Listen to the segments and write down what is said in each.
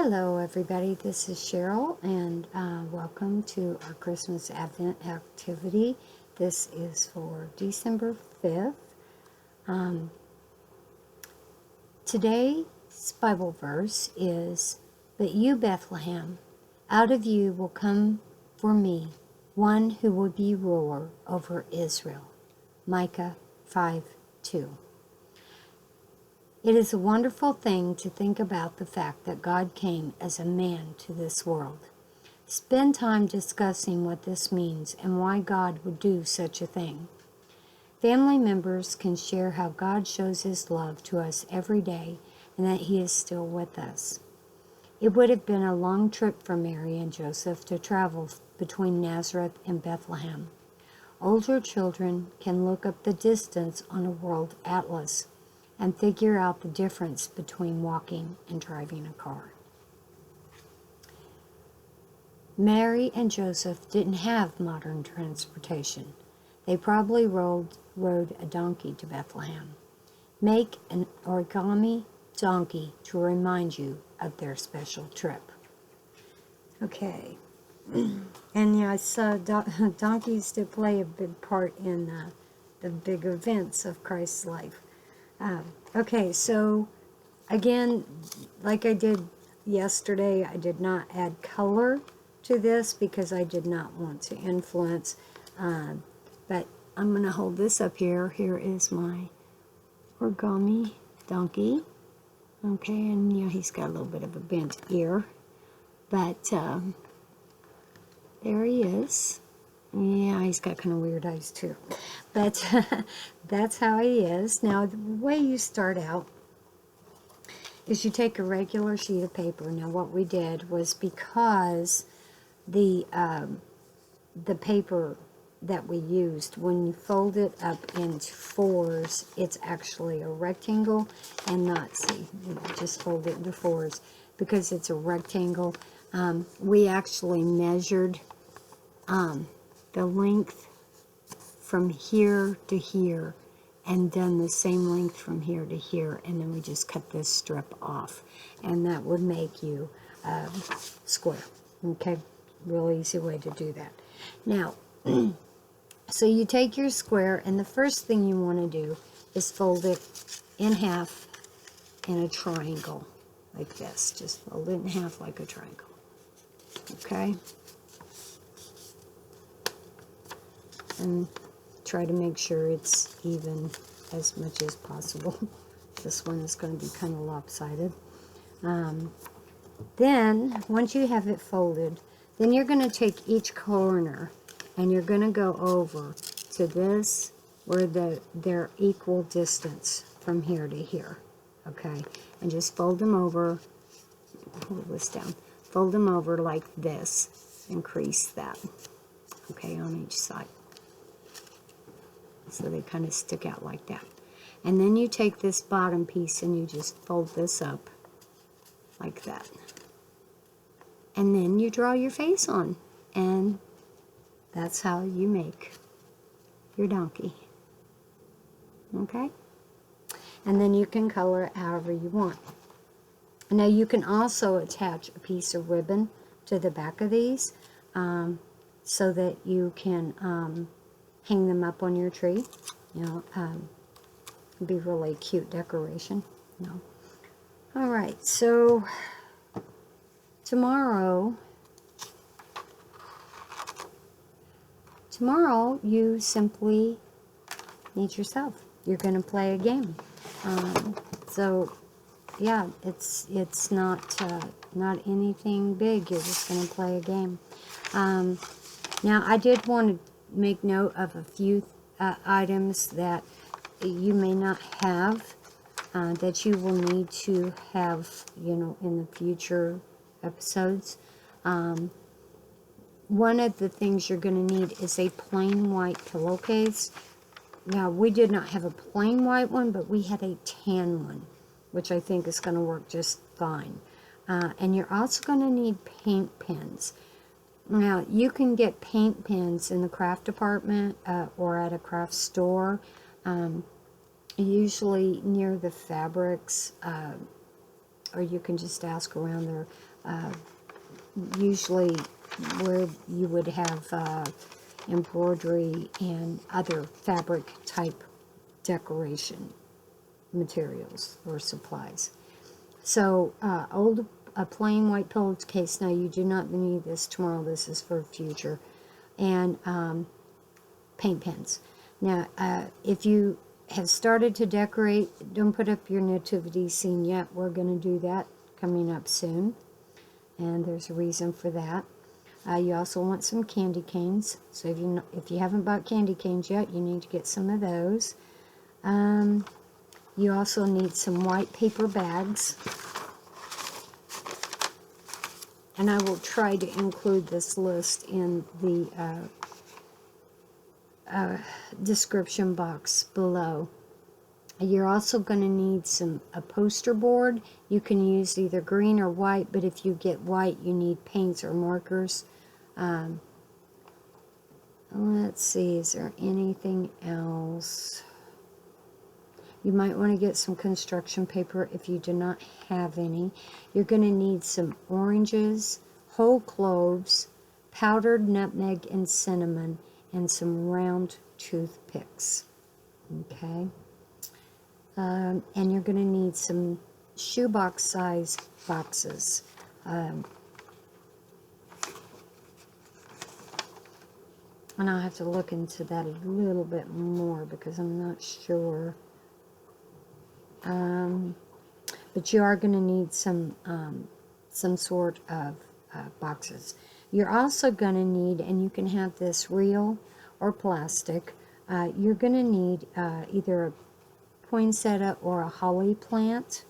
Hello everybody, this is Cheryl and welcome to our Christmas Advent activity. This is for December 5th. Today's Bible verse is, "But you, Bethlehem, out of you will come for me one who will be ruler over Israel." Micah 5:2. It is a wonderful thing to think about the fact that God came as a man to this world. Spend time discussing what this means and why God would do such a thing. Family members can share how God shows His love to us every day and that He is still with us. It would have been a long trip for Mary and Joseph to travel between Nazareth and Bethlehem. Older children can look up the distance on a world atlas and figure out the difference between walking and driving a car. Mary and Joseph didn't have modern transportation. They probably rode a donkey to Bethlehem. Make an origami donkey to remind you of their special trip. Okay, and yeah, I saw donkeys did play a big part in the big events of Christ's life. Okay, so again, like I did yesterday, I did not add color to this because I did not want to influence, but I'm going to hold this up here. Here is my origami donkey. Okay, and yeah, he's got a little bit of a bent ear, but there he is. Yeah, he's got kind of weird eyes too. But that's how he is. Now, the way you start out is you take a regular sheet of paper. Now, what we did was because the paper that we used, when you fold it up into fours, it's actually a rectangle and not, see, just fold it into fours because it's a rectangle. We actually measured the length from here to here and done the same length from here to here, and then we just cut this strip off, and that would make you square. Okay, real easy way to do that. Now so you take your square, and the first thing you want to do is fold it in half in a triangle like this. Just fold it in half like a triangle. Okay, and try to make sure it's even as much as possible. This one is going to be kind of lopsided. Then, once you have it folded, then you're going to take each corner and you're going to go over to this where they're equal distance from here to here. Okay, and just fold them over. Hold this down. Fold them over like this and crease that. Okay, on each side. So they kind of stick out like that. And then you take this bottom piece and you just fold this up like that. And then you draw your face on. And that's how you make your donkey. Okay? And then you can color it however you want. Now you can also attach a piece of ribbon to the back of these so that you can hang them up on your tree. You know, be really cute decoration. You know. All right, so tomorrow you simply need yourself. You're going to play a game. So yeah, it's not anything big. You're just going to play a game. Now I did want to make note of a few items that you may not have, that you will need to have, you know, in the future episodes. One of the things you're going to need is a plain white pillowcase. Now, we did not have a plain white one, but we had a tan one, which I think is going to work just fine. And you're also going to need paint pens. Now, you can get paint pens in the craft department or at a craft store, usually near the fabrics or you can just ask around there. Usually where you would have embroidery and other fabric type decoration materials or supplies. So a plain white pillowcase. Now you do not need this tomorrow. This is for future. And paint pens. Now if you have started to decorate, don't put up your nativity scene yet. We're going to do that coming up soon, and there's a reason for that. You also want some candy canes. So if you haven't bought candy canes yet, you need to get some of those. You also need some white paper bags. And I will try to include this list in the description box below. You're also going to need a poster board. You can use either green or white, but if you get white, you need paints or markers. Let's see, is there anything else? You might want to get some construction paper if you do not have any. You're going to need some oranges, whole cloves, powdered nutmeg and cinnamon, and some round toothpicks. Okay? And you're going to need some shoebox size boxes. And I'll have to look into that a little bit more because I'm not sure. But you are going to need some sort of boxes. You're also going to need, and you can have this real or plastic, you're going to need either a poinsettia or a holly plant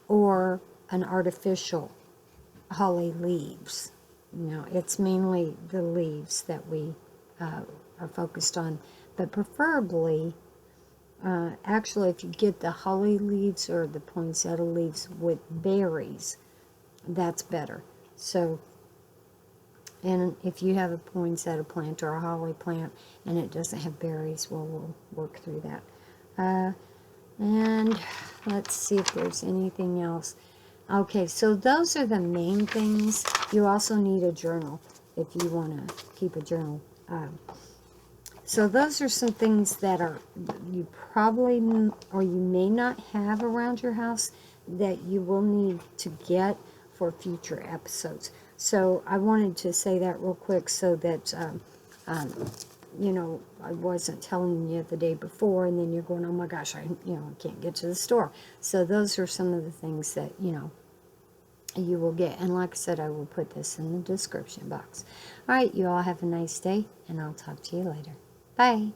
or an artificial holly leaves. You know, it's mainly the leaves that we are focused on, but preferably actually, if you get the holly leaves or the poinsettia leaves with berries, that's better. So, and if you have a poinsettia plant or a holly plant and it doesn't have berries, well, we'll work through that. And let's see if there's anything else. Okay, so those are the main things. You also need a journal if you want to keep a journal. So those are some things that you probably or you may not have around your house that you will need to get for future episodes. So I wanted to say that real quick so that you know, I wasn't telling you the day before and then you're going, oh my gosh, I can't get to the store. So those are some of the things that you will get. And like I said, I will put this in the description box. All right, you all have a nice day, and I'll talk to you later. Bye.